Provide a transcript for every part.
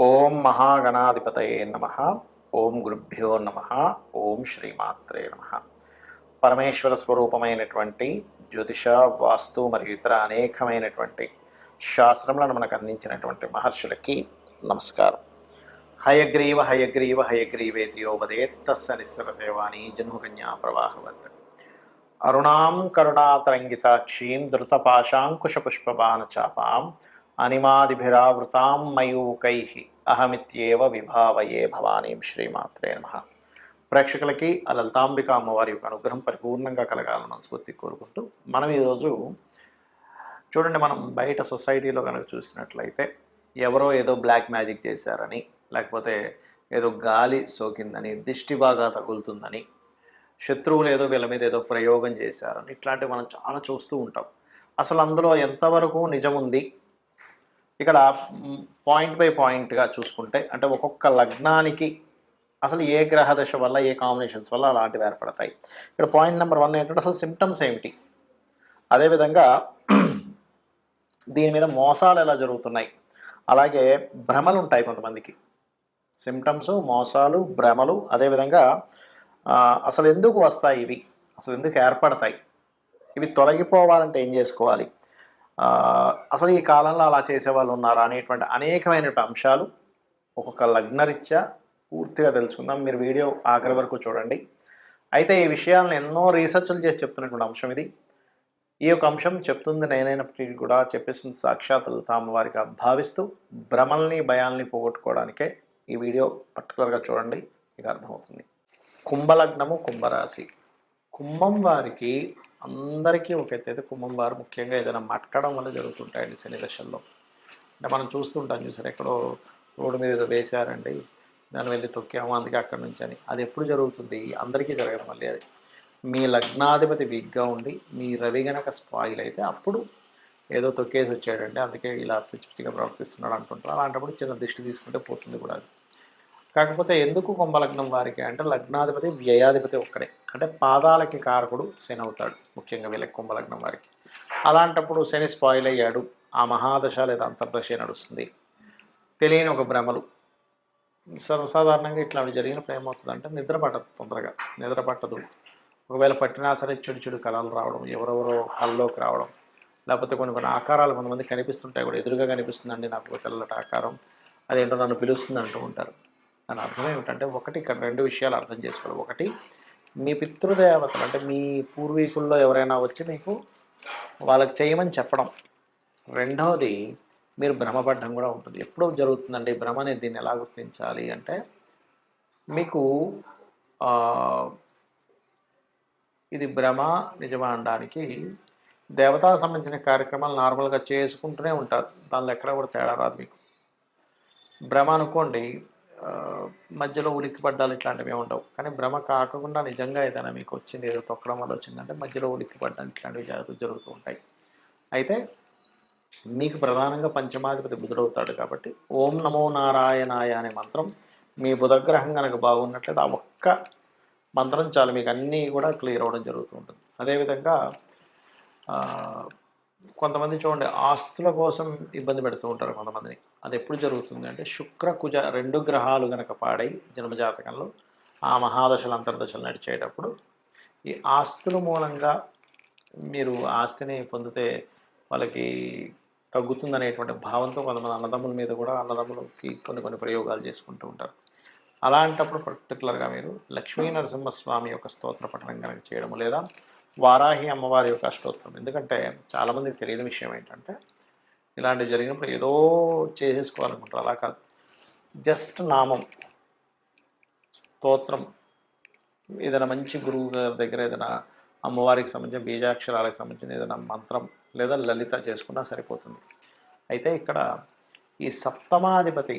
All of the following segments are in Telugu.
ఓం మహాగణాధిపతయే నమ. ఓం గురుభ్యో నమ. ఓం శ్రీమాత్రే నమ. పరమేశ్వర స్వరూపమైనటువంటి జ్యోతిష, వాస్తు మరియు ఇతర అనేకమైనటువంటి శాస్త్రములను మనకు అందించినటువంటి మహర్షులకి నమస్కారం. హయగ్రీవ హయగ్రీవ హయగ్రీవేతియోపదేత్తస్స నిస్సరదేవాణి జన్మకన్యా ప్రవాహవత్. అరుణాం కరుణాతరంగితాక్షీం ధృతపాశాంకుశపుష్పబాణచాపాం అనిమాదిభిరావృతాం మయూకైః అహమిత్యేవ విభావయే భవానీం. శ్రీమాత్రే నమః. ప్రేక్షకులకి ఆ లలితాంబిక అమ్మవారి యొక్క అనుగ్రహం పరిపూర్ణంగా కలగాలని మనస్ఫూర్తి కోరుకుంటూ మనం ఈరోజు చూడండి, మనం బయట సొసైటీలో కనుక చూసినట్లయితే ఎవరో ఏదో బ్లాక్ మ్యాజిక్ చేశారని, లేకపోతే ఏదో గాలి సోకిందని, దిష్టి బాగా తగులుతుందని, శత్రువులు ఏదో వీళ్ళ మీద ఏదో ప్రయోగం చేశారని, ఇట్లాంటివి మనం చాలా చూస్తూ ఉంటాం. అసలు అందులో ఎంతవరకు నిజం ఉంది? ఇక్కడ పాయింట్ బై పాయింట్గా చూసుకుంటే, అంటే ఒక్కొక్క లగ్నానికి అసలు ఏ గ్రహ దశ వల్ల, ఏ కాంబినేషన్స్ వల్ల అలాంటివి ఏర్పడతాయి. ఇక్కడ పాయింట్ నెంబర్ 1 ఏంటంటే అసలు సిమ్టమ్స్ ఏమిటి, అదేవిధంగా దీని మీద మోసాలు ఎలా జరుగుతున్నాయి, అలాగే భ్రమలు ఉంటాయి కొంతమందికి. సిమ్టమ్స్, మోసాలు, భ్రమలు, అదేవిధంగా అసలు ఎందుకు వస్తాయి ఇవి, అసలు ఎందుకు ఏర్పడతాయి, ఇవి తొలగిపోవాలంటే ఏం చేసుకోవాలి, అసలు ఈ కాలంలో అలా చేసేవాళ్ళు ఉన్నారా అనేటువంటి అనేకమైనటువంటి అంశాలు ఒక్కొక్క లగ్నరీత్యా పూర్తిగా తెలుసుకుందాం. మీరు వీడియో ఆఖరి వరకు చూడండి. అయితే ఈ విషయాలను ఎన్నో రీసెర్చ్లు చేసి చెప్తున్నటువంటి అంశం ఇది. ఈ యొక్క అంశం చెప్తుంది నేనైనప్పటికీ కూడా చెప్పేస్తుంది సాక్షాత్ లలితామ్మవారిగా భావిస్తూ భ్రమల్ని, భయాల్ని పోగొట్టుకోవడానికే ఈ వీడియో పర్టికులర్గా చూడండి, మీకు అర్థమవుతుంది. కుంభలగ్నము, కుంభరాశి. కుంభం వారికి అందరికీ ఒక ఎత్తైతే కుంభం వారు ముఖ్యంగా ఏదైనా మట్టడం వల్ల జరుగుతుంటాయండి శని దశల్లో. అంటే మనం చూస్తుంటాం, చూసారు, ఎక్కడో రోడ్డు మీద ఏదో వేశారండి, దాన్ని వెళ్ళి తొక్కాము అందుకే అక్కడి నుంచి అని. అది ఎప్పుడు జరుగుతుంది? అందరికీ జరగదు. మళ్ళీ అది మీ లగ్నాధిపతి వీక్గా ఉండి మీ రవి గనక స్పాయిల్ అయితే అప్పుడు ఏదో తొక్కేసి వచ్చాడండి అందుకే ఇలా పిచ్చి పిచ్చిగా ప్రవర్తిస్తున్నాడు అంటుంటారు. అలాంటప్పుడు చిన్న దిష్టి తీసుకుంటే పోతుంది కూడా అది. కాకపోతే ఎందుకు కుంభలగ్నం వారికి అంటే లగ్నాధిపతి, వ్యయాధిపతి ఒక్కడే. అంటే పాదాలకి కారకుడు శని అవుతాడు ముఖ్యంగా వీళ్ళకి, కుంభలగ్నం వారికి. అలాంటప్పుడు శని స్పాయిల్ అయ్యాడు, ఆ మహాదశ లేదా అంతర్దశ నడుస్తుంది, తెలియని ఒక భ్రమలు. సర్వసాధారణంగా ఇట్లాంటి జరిగినప్పుడు ఏమవుతుందంటే నిద్ర పట్టదు, తొందరగా నిద్ర పట్టదు. ఒకవేళ పట్టినా సరే చెడు చెడు కళలు రావడం, ఎవరెవరో కళ్ళలోకి రావడం, లేకపోతే కొన్ని కొన్ని ఆకారాలు కొంతమంది కనిపిస్తుంటాయి కూడా. ఎదురుగా కనిపిస్తుందండి నాకు తెల్లటి ఆకారం, అదేంటో నన్ను పిలుస్తుంది అంటూ ఉంటారు. దాని అర్థం ఏమిటంటే, ఒకటి ఇక్కడ 2 విషయాలు అర్థం చేసుకోవాలి. ఒకటి, మీ పితృదేవతలు అంటే మీ పూర్వీకుల్లో ఎవరైనా వచ్చి మీకు వాళ్ళకి చేయమని చెప్పడం. రెండవది, మీరు భ్రమపడ్డం కూడా ఉంటుంది. ఎప్పుడో జరుగుతుందండి భ్రమ అనేది. దీన్ని ఎలా గుర్తించాలి అంటే, మీకు ఇది భ్రమ నిజమా అనడానికి దేవతకు సంబంధించిన కార్యక్రమాలు నార్మల్గా చేసుకుంటూనే ఉంటారు, దానిలో ఎక్కడ కూడా తేడా రాదు మీకు. భ్రమ అనుకోండి, మధ్యలో ఉలిక్కి పడ్డాలు ఇట్లాంటివి ఏమి ఉండవు. కానీ భ్రమ కాకుండా నిజంగా ఏదైనా మీకు వచ్చింది, ఏదో తొక్కడం వల్ల వచ్చిందంటే మధ్యలో ఉలిక్కి పడ్డాలు ఇట్లాంటివి జరుగుతూ ఉంటాయి. అయితే మీకు ప్రధానంగా పంచమాధిపతి బుధుడవుతాడు కాబట్టి ఓం నమో నారాయణాయ అనే మంత్రం మీ బుధగ్రహం కనుక బాగున్నట్లయితే ఆ ఒక్క మంత్రం చాలు, మీకు అన్నీ కూడా క్లియర్ అవ్వడం జరుగుతూ ఉంటుంది. అదేవిధంగా కొంతమంది చూడండి, ఆస్తుల కోసం ఇబ్బంది పెడుతూ ఉంటారు కొంతమందిని. అది ఎప్పుడు జరుగుతుంది అంటే, శుక్ర కుజ 2 గ్రహాలు కనుక పాడై జన్మజాతకంలో ఆ మహాదశలు అంతర్దశలు నడిచేటప్పుడు ఈ ఆస్తుల మూలంగా మీరు ఆస్తిని పొందితే వాళ్ళకి తగ్గుతుందనేటువంటి భావంతో కొంతమంది అన్నదమ్ముల మీద కూడా, అన్నదమ్ములకి కొన్ని ప్రయోగాలు చేసుకుంటూ ఉంటారు. అలాంటప్పుడు పర్టికులర్గా మీరు లక్ష్మీ నరసింహస్వామి యొక్క స్తోత్ర పఠనం కనుక చేయడము, లేదా వారాహి అమ్మవారి యొక్క అష్టోత్తరం. ఎందుకంటే చాలామందికి తెలియని విషయం ఏంటంటే, ఇలాంటివి జరిగినప్పుడు ఏదో చేసేసుకోవాలనుకుంటారు. అలా కాదు, జస్ట్ నామం, స్తోత్రం, ఏదైనా మంచి గురువు గారి దగ్గర ఏదైనా అమ్మవారికి సంబంధించిన బీజాక్షరాలకు సంబంధించిన ఏదైనా మంత్రం లేదా లలిత చేసుకున్నా సరిపోతుంది. అయితే ఇక్కడ ఈ సప్తమాధిపతి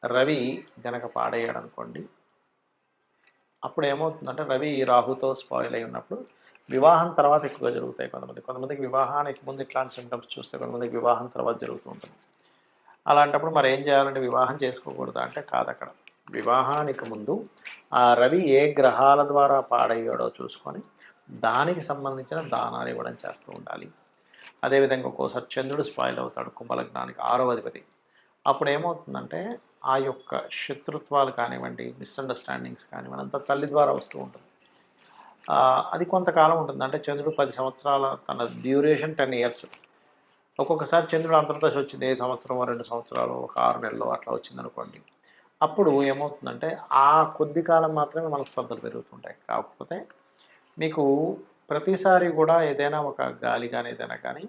రవి గనక పాడేయడం అనుకోండి, అప్పుడు ఏమవుతుందంటే, రవి రాహుతో స్పాయిల్ అయి ఉన్నప్పుడు వివాహం తర్వాత ఎక్కువగా జరుగుతాయి కొంతమందికి వివాహానికి ముందు ఇట్లాంటి సిమ్టమ్స్ చూస్తే, కొంతమందికి వివాహం తర్వాత జరుగుతూ ఉంటుంది. అలాంటప్పుడు మరి ఏం చేయాలంటే, వివాహం చేసుకోకూడదా అంటే కాదు. అక్కడ వివాహానికి ముందు ఆ రవి ఏ గ్రహాల ద్వారా పాడయ్యాడో చూసుకొని దానికి సంబంధించిన దానాలు ఇవ్వడం చేస్తూ ఉండాలి. అదేవిధంగా ఒక్కోసారి చంద్రుడు స్పాయిల్ అవుతాడు కుంభలగ్నానికి, 6వ అధిపతి. అప్పుడు ఏమవుతుందంటే ఆ యొక్క శత్రుత్వాలు కానివ్వండి, మిస్అండర్స్టాండింగ్స్ కానివ్వండి అంతా తల్లి ద్వారా వస్తూ ఉంటుంది. అది కొంతకాలం ఉంటుంది. అంటే చంద్రుడు 10 సంవత్సరాల తన డ్యూరేషన్ 10 ఇయర్స్. ఒక్కొక్కసారి చంద్రుడు అంతర్దశ వచ్చింది. ఏ సంవత్సరమో, 2 సంవత్సరాలు, ఒక 6 నెలలు అట్లా వచ్చిందనుకోండి. అప్పుడు ఏమవుతుందంటే ఆ కొద్ది కాలం మాత్రమే మనస్పర్ధలు పెరుగుతుంటాయి. కాకపోతే మీకు ప్రతిసారి కూడా ఏదైనా ఒక గాలి కానీ ఏదైనా కానీ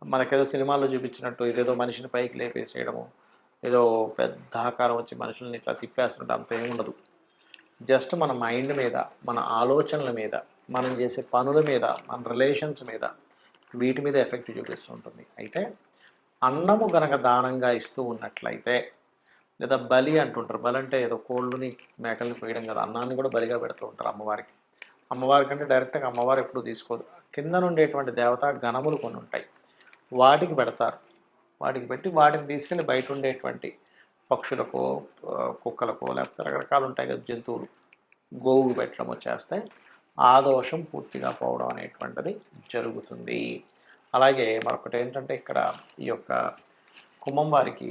మనకేదో సినిమాల్లో చూపించినట్టు ఇదేదో మనిషిని పైకి లేపేసేయడము, ఏదో పెద్ద ఆకారం వచ్చి మనుషుల్ని ఇట్లా తిప్పేస్తున్నట్టు అంత ఏముండదు. జస్ట్ మన మైండ్ మీద, మన ఆలోచనల మీద, మనం చేసే పనుల మీద, మన రిలేషన్స్ మీద, వీటి మీద ఎఫెక్ట్ చూపిస్తూ ఉంటుంది. అయితే అన్నము గనక దానంగా ఇస్తూ ఉన్నట్లయితే, లేదా బలి అంటుంటారు. బలి అంటే ఏదో కోళ్ళని మేకల్ని పోయడం కదా, అన్నాన్ని కూడా బలిగా పెడుతూ ఉంటారు అమ్మవారికి. అమ్మవారికి అంటే డైరెక్ట్గా అమ్మవారు ఎప్పుడు తీసుకోదు. కింద నుండేటువంటి దేవతా గణములు కొన్ని ఉంటాయి, వాటికి పెడతారు. వాటికి పెట్టి వాటిని తీసుకెళ్ళి బయట ఉండేటువంటి పక్షులకో, కుక్కలకో, లేకపోతే రకరకాలు ఉంటాయి కదా జంతువులు, గోవుకు పెట్టడమో చేస్తే ఆ దోషం పూర్తిగా పోవడం అనేటువంటిది జరుగుతుంది. అలాగే మరొకటి ఏంటంటే ఇక్కడ ఈ యొక్క కుంభం వారికి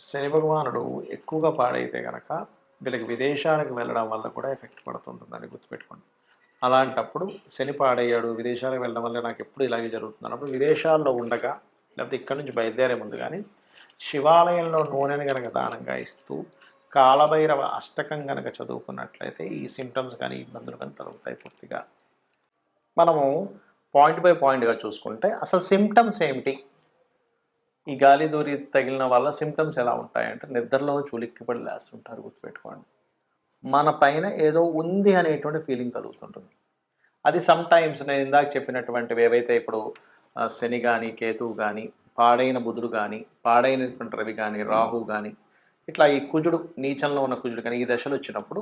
శని భగవానుడు ఎక్కువగా పాడైతే కనుక వీళ్ళకి విదేశాలకు వెళ్ళడం వల్ల కూడా ఎఫెక్ట్ పడుతుంటుందని గుర్తుపెట్టుకోండి. అలాంటప్పుడు శని పాడయ్యాడు, విదేశాలకు వెళ్ళడం వల్ల నాకు ఎప్పుడు ఇలాగే జరుగుతుంది అన్నప్పుడు విదేశాల్లో ఉండగా, లేకపోతే ఇక్కడి నుంచి బయలుదేరే ముందు కానీ శివాలయంలో నూనెని కనుక దానంగా ఇస్తూ కాలభైరవ అష్టకం కనుక చదువుకున్నట్లయితే ఈ సిమ్టమ్స్ కానీ ఇబ్బందులు కానీ తొలగుతాయి పూర్తిగా. మనము పాయింట్ బై పాయింట్గా చూసుకుంటే అసలు సిమ్టమ్స్ ఏమిటి, ఈ గాలి దూరి తగిలిన వల్ల సిమ్టమ్స్ ఎలా ఉంటాయంటే నిద్రలో ఉలిక్కిపడి లేస్తుంటారు. గుర్తుపెట్టుకోండి, మన పైన ఏదో ఉంది అనేటువంటి ఫీలింగ్ కలుగుతుంటుంది. అది సమ్ టైమ్స్ నేను ఇందాక చెప్పినటువంటివి ఏవైతే ఇప్పుడు శని కానీ, కేతువు కానీ, పాడైన బుధుడు కానీ, పాడైనటువంటి రవి కానీ, రాహు కానీ, ఇట్లా ఈ కుజుడు నీచంలో ఉన్న కుజుడు కానీ ఈ దశలు వచ్చినప్పుడు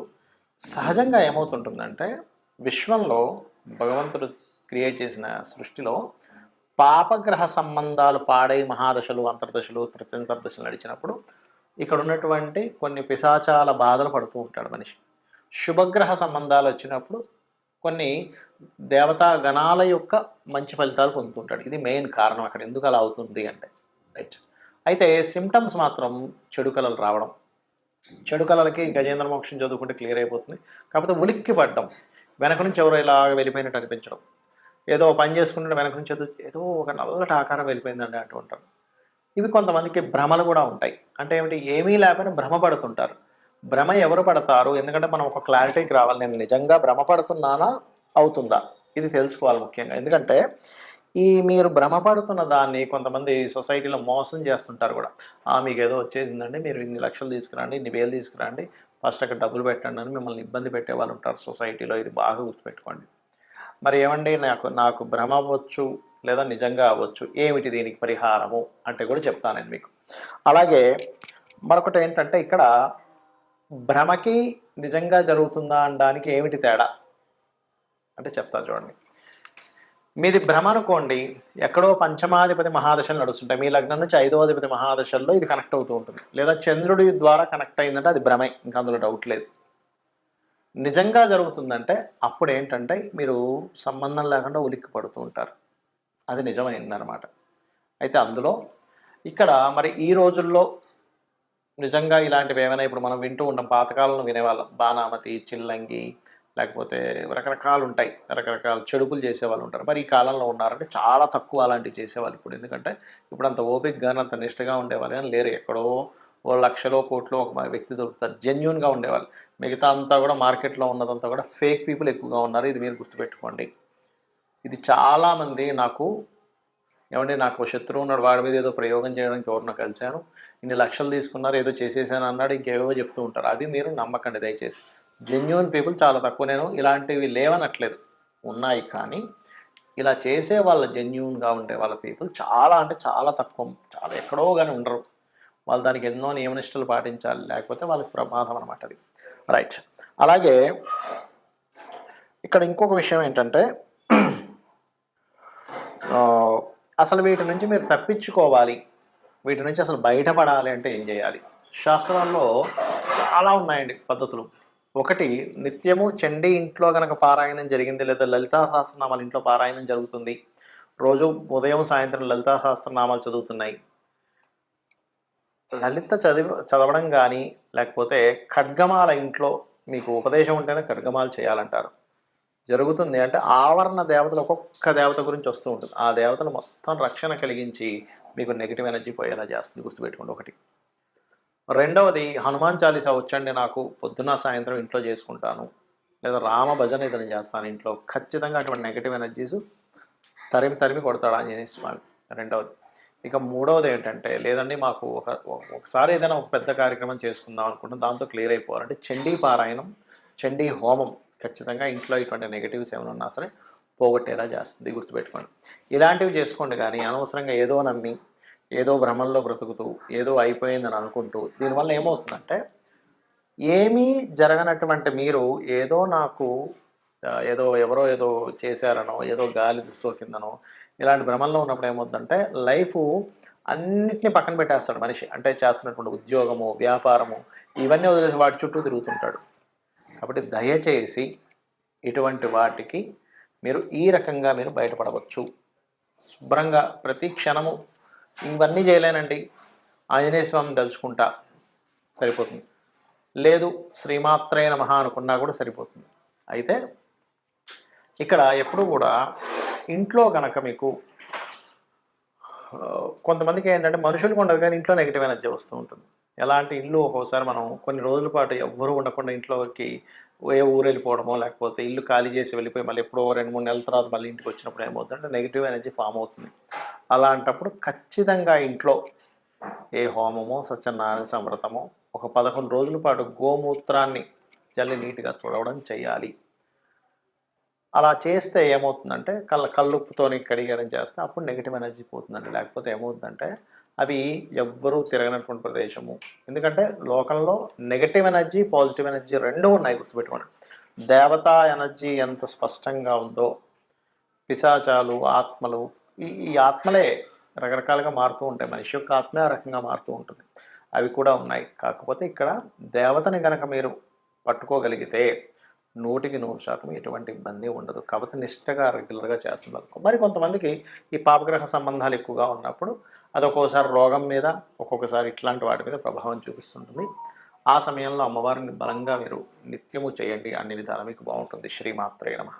సహజంగా ఏమవుతుంటుందంటే విశ్వంలో భగవంతుడు క్రియేట్ చేసిన సృష్టిలో పాపగ్రహ సంబంధాలు పాడై మహాదశలు, అంతర్దశలు, ప్రత్యంతర్దశలు నడిచినప్పుడు ఇక్కడ ఉన్నటువంటి కొన్ని పిశాచాల బాధలు పడుతూ ఉంటాడు మనిషి. శుభగ్రహ సంబంధాలు వచ్చినప్పుడు కొన్ని దేవతా గణాల యొక్క మంచి ఫలితాలు పొందుతుంటాడు. ఇది మెయిన్ కారణం అక్కడ ఎందుకు అలా అవుతుంది అంటే. రైట్. అయితే సిమ్టమ్స్ మాత్రం చెడు కళలు రావడం, చెడు కళలకి గజేంద్ర మోక్షం చదువుకుంటే క్లియర్ అయిపోతుంది. కాకపోతే ఉలిక్కి పడ్డం, వెనక నుంచి ఎవరో ఇలా వెళ్ళిపోయినట్టు అనిపించడం, ఏదో పని చేసుకుంటే వెనక నుంచి ఏదో ఒక నల్లటి ఆకారం వెళ్ళిపోయిందండి అంటూ ఉంటారు. ఇవి కొంతమందికి భ్రమలు కూడా ఉంటాయి. అంటే ఏమిటి, ఏమీ లేకపోయినా భ్రమ పడుతుంటారు. భ్రమ ఎవరు పడతారు, ఎందుకంటే మనం ఒక క్లారిటీకి రావాలి, నేను నిజంగా భ్రమ పడుతున్నానా అవుతుందా ఇది తెలుసుకోవాలి ముఖ్యంగా. ఎందుకంటే ఈ మీరు భ్రమపడుతున్న దాన్ని కొంతమంది సొసైటీలో మోసం చేస్తుంటారు కూడా. మీకు ఏదో వచ్చేసిందండి, మీరు ఇన్ని లక్షలు తీసుకురండి, ఇన్ని వేలు తీసుకురండి, ఫస్ట్ అక్కడ డబ్బులు పెట్టండి అని మిమ్మల్ని ఇబ్బంది పెట్టే వాళ్ళు ఉంటారు సొసైటీలో. ఇది బాగా గుర్తుపెట్టుకోండి. మరి ఏమండి, నాకు భ్రమ అవ్వచ్చు లేదా నిజంగా అవ్వచ్చు, ఏమిటి దీనికి పరిహారము అంటే కూడా చెప్తాను నేను మీకు. అలాగే మరొకటి ఏంటంటే ఇక్కడ భ్రమకి నిజంగా జరుగుతుందా అనడానికి ఏమిటి తేడా అంటే చెప్తాను చూడండి. మీది భ్రమ అనుకోండి, ఎక్కడో పంచమాధిపతి మహాదశలు నడుస్తుంటాయి, మీ లగ్నం నుంచి 5వ అధిపతి మహాదశల్లో ఇది కనెక్ట్ అవుతూ ఉంటుంది, లేదా చంద్రుడి ద్వారా కనెక్ట్ అయిందంటే అది భ్రమే, ఇంకా అందులో డౌట్ లేదు. నిజంగా జరుగుతుందంటే అప్పుడు ఏంటంటే మీరు సంబంధం లేకుండా ఉలిక్కి పడుతూ ఉంటారు, అది నిజమైందనమాట. అయితే అందులో ఇక్కడ మరి ఈ రోజుల్లో నిజంగా ఇలాంటివి ఏమైనా ఇప్పుడు మనం వింటూ ఉంటాం, పాతకాలంలో వినేవాళ్ళం, బాణామతి, చిల్లంగి, లేకపోతే రకరకాలు ఉంటాయి, రకరకాల చెడుపులు చేసేవాళ్ళు ఉంటారు. మరి ఈ కాలంలో ఉన్నారంటే చాలా తక్కువ అలాంటివి చేసేవాళ్ళు ఇప్పుడు. ఎందుకంటే ఇప్పుడు అంత ఓపిక కానీ అంత నిష్టగా ఉండేవాళ్ళు కానీ లేరు. ఎక్కడో ఓ లక్షలో కోట్లో ఒక వ్యక్తి దొరుకుతారు జెన్యూన్గా ఉండేవాళ్ళు. మిగతా అంతా కూడా మార్కెట్లో ఉన్నదంతా కూడా ఫేక్ పీపుల్ ఎక్కువగా ఉన్నారు, ఇది మీరు గుర్తుపెట్టుకోండి. ఇది చాలామంది నాకు శత్రువు ఉన్నాడు, వాడి మీద ఏదో ప్రయోగం చేయడానికి ఎవరినో కలిశాను, ఇన్ని లక్షలు తీసుకున్నారు, ఏదో చేసేసాను అన్నాడు, ఇంకేవో చెప్తూ ఉంటారు. అది మీరు నమ్మకండి దయచేసి. జెన్యూన్ పీపుల్ చాలా తక్కువ. నేను ఇలాంటివి లేవనట్లేదు, ఉన్నాయి, కానీ ఇలా చేసే వాళ్ళ జెన్యూన్గా ఉండే వాళ్ళ పీపుల్ చాలా అంటే చాలా తక్కువ, చాలా ఎక్కడో కానీ ఉండరు. వాళ్ళు దానికి ఎన్నో నియమనిష్టలు పాటించాలి, లేకపోతే వాళ్ళకి ప్రమాదం అనమాట అది. రైట్. అలాగే ఇక్కడ ఇంకొక విషయం ఏంటంటే అసలు వీటి నుంచి మీరు తప్పించుకోవాలి, వీటి నుంచి అసలు బయటపడాలి అంటే ఏం చేయాలి? శాస్త్రాల్లో చాలా ఉన్నాయండి పద్ధతులు. ఒకటి, నిత్యము చండీ ఇంట్లో కనుక పారాయణం జరిగింది, లేదా లలితా సహస్రనామాల ఇంట్లో పారాయణం జరుగుతుంది, రోజు ఉదయం సాయంత్రం లలితా సహస్రనామాలు చదువుతున్నాయి. లలిత చదవడం కానీ, లేకపోతే ఖడ్గమాల ఇంట్లో మీకు ఉపదేశం ఉంటేనే ఖడ్గమాలు చేయాలంటారు. జరుగుతుంది అంటే ఆవరణ దేవతలు ఒక్కొక్క దేవత గురించి వస్తూ ఉంటుంది. ఆ దేవతలు మొత్తం రక్షణ కలిగించి మీకు నెగిటివ్ ఎనర్జీ పోయేలా చేస్తుంది. గుర్తుపెట్టుకోండి ఒకటి. రెండవది హనుమాన్ చాలీసా వచ్చండి నాకు పొద్దున్న సాయంత్రం ఇంట్లో చేసుకుంటాను, లేదా రామ భజన ఏదైనా చేస్తాను ఇంట్లో, ఖచ్చితంగా అటువంటి నెగిటివ్ ఎనర్జీస్ తరిమి తరిమి కొడతాడు ఆంజనేయ స్వామి. రెండవది. ఇక మూడవది ఏంటంటే, లేదండి మాకు ఒకసారి ఏదైనా ఒక పెద్ద కార్యక్రమం చేసుకుందాం అనుకుంటాం, దాంతో క్లియర్ అయిపోవాలంటే చండీ పారాయణం, చండీ హోమం ఖచ్చితంగా ఇంట్లో ఇటువంటి నెగిటివ్స్ ఏమైనా ఉన్నా సరే పోగొట్టేలా చేస్తుంది. గుర్తుపెట్టుకోండి. ఇలాంటివి చేసుకోండి. కానీ అనవసరంగా ఏదో నమ్మి, ఏదో భ్రమంలో బ్రతుకుతూ, ఏదో అయిపోయిందని అనుకుంటూ, దీనివల్ల ఏమవుతుందంటే ఏమీ జరగనటువంటి మీరు ఏదో నాకు ఏదో ఎవరో ఏదో చేశారనో, ఏదో గాలి సోకిందనో, ఇలాంటి భ్రమంలో ఉన్నప్పుడు ఏమవుతుందంటే లైఫ్ అన్నిటిని పక్కన పెట్టేస్తాడు మనిషి. అంటే చేస్తున్నటువంటి ఉద్యోగము, వ్యాపారము, ఇవన్నీ వదిలేసి వాటి చుట్టూ తిరుగుతుంటాడు. కాబట్టి దయచేసి ఇటువంటి వాటికి మీరు ఈ రకంగా మీరు బయటపడవచ్చు. శుభ్రంగా ప్రతి క్షణము ఇవన్నీ చేయలేనండి, ఆంజనేయ స్వామిని తలుచుకుంటా సరిపోతుంది. లేదు శ్రీమాత్రే నమః అనుకున్నా కూడా సరిపోతుంది. అయితే ఇక్కడ ఎప్పుడు కూడా ఇంట్లో కనుక మీకు కొంతమందికి ఏంటంటే మనుషులకు ఉండదు కానీ ఇంట్లో నెగిటివ్ ఎనర్జీ వస్తూ ఉంటుంది. ఎలాంటి ఇల్లు ఒక్కోసారి మనం కొన్ని రోజుల పాటు ఎవ్వరూ ఉండకుండా ఇంట్లోకి ఏ ఊరు వెళ్ళిపోవడమో, లేకపోతే ఇల్లు ఖాళీ చేసి వెళ్ళిపోయి మళ్ళీ ఎప్పుడో 2-3 నెలల తర్వాత మళ్ళీ ఇంటికి వచ్చినప్పుడు ఏమవుతుందంటే నెగిటివ్ ఎనర్జీ ఫామ్ అవుతుంది. అలాంటప్పుడు ఖచ్చితంగా ఇంట్లో ఏ హోమమో, సత్యనారాయణ సంవ్రతమో ఒక 11 రోజుల పాటు గోమూత్రాన్ని చల్లి నీట్గా తుడవడం చేయాలి. అలా చేస్తే ఏమవుతుందంటే కల్లుప్పుతోని కడిగడం చేస్తే అప్పుడు నెగిటివ్ ఎనర్జీ పోతుందండి. లేకపోతే ఏమవుతుందంటే అవి ఎవ్వరూ తిరగనటువంటి ప్రదేశము. ఎందుకంటే లోకంలో నెగిటివ్ ఎనర్జీ, పాజిటివ్ ఎనర్జీ రెండూ ఉన్నాయి. గుర్తుపెట్టుకోండి. దేవతా ఎనర్జీ ఎంత స్పష్టంగా ఉందో, పిశాచాలు, ఆత్మలు, ఈ ఆత్మలే రకరకాలుగా మారుతూ ఉంటాయి. మనిషి యొక్క ఆత్మే ఆ రకంగా మారుతూ ఉంటుంది. అవి కూడా ఉన్నాయి. కాకపోతే ఇక్కడ దేవతని కనుక మీరు పట్టుకోగలిగితే 100% ఎటువంటి ఇబ్బంది ఉండదు. కాబట్టి నిష్టగా రెగ్యులర్గా చేస్తున్నారు. మరి కొంతమందికి ఈ పాపగ్రహ సంబంధాలు ఎక్కువగా ఉన్నప్పుడు అది ఒక్కోసారి రోగం మీద, ఒక్కొక్కసారి ఇట్లాంటి వాటి మీద ప్రభావం చూపిస్తుంటుంది. ఆ సమయంలో అమ్మవారిని బలంగా మీరు నిత్యము చేయండి. అన్ని విధాలు మీకు బాగుంటుంది. శ్రీమాత్రే నమః.